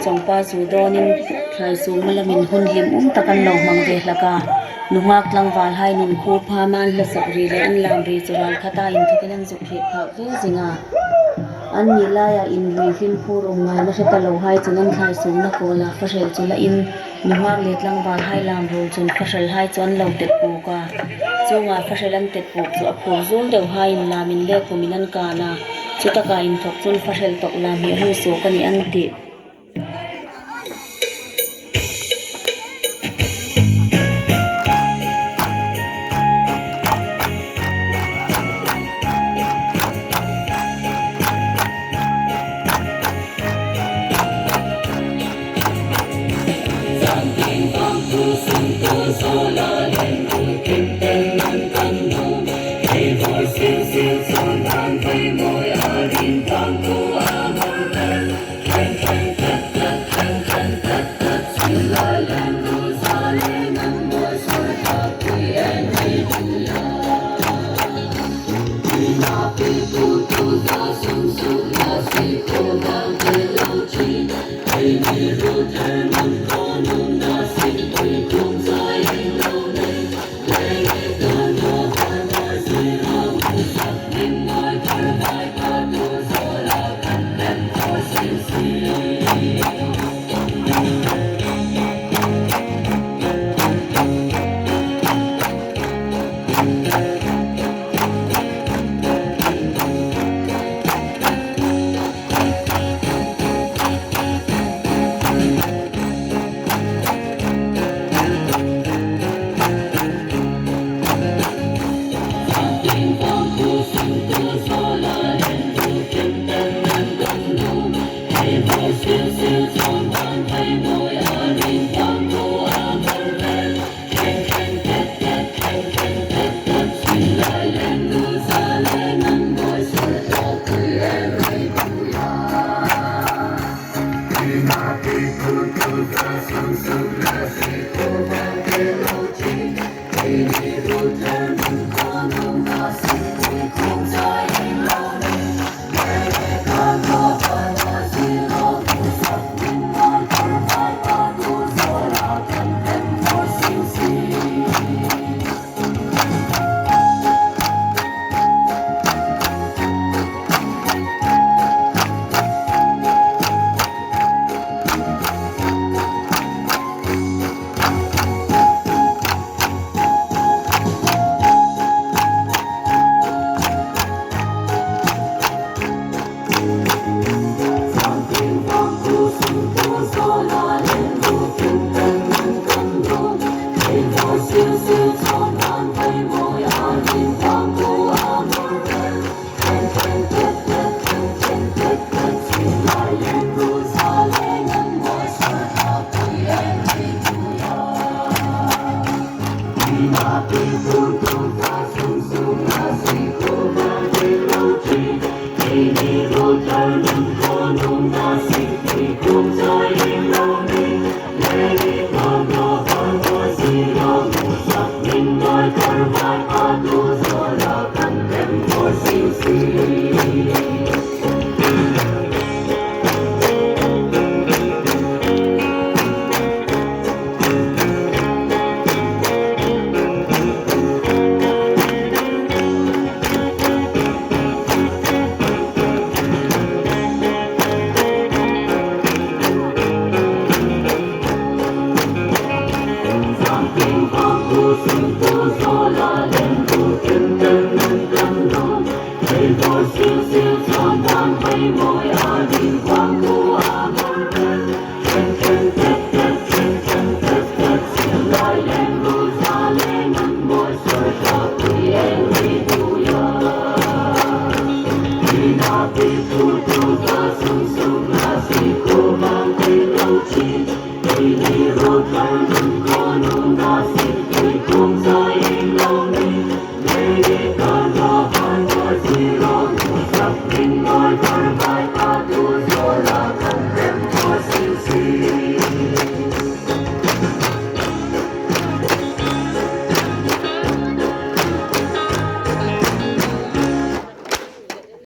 chong pa zu donin thlai sung malamin hun hlim takan lo mang ve hlaka nungak tlang wal hai nun khu pha man la sak ri le an lam ri chural khata in thukin an zuk ri kha ve zinga an nilaya in lui hlim phurum ngai na heta lo hai chunan thlai sung na kola fasel chula in nungak le tlang wal hai lam ro chun fasel hai chuan lo tet pu ka chunga fasel an tet pu chu a phur zul deuh hai in lamin le kuminan kana chutaka in thok chun fasel tok lam hi hu so kani an ti Hãy subscribe cho kênh Ghiền Mì Gõ để không bỏ lỡ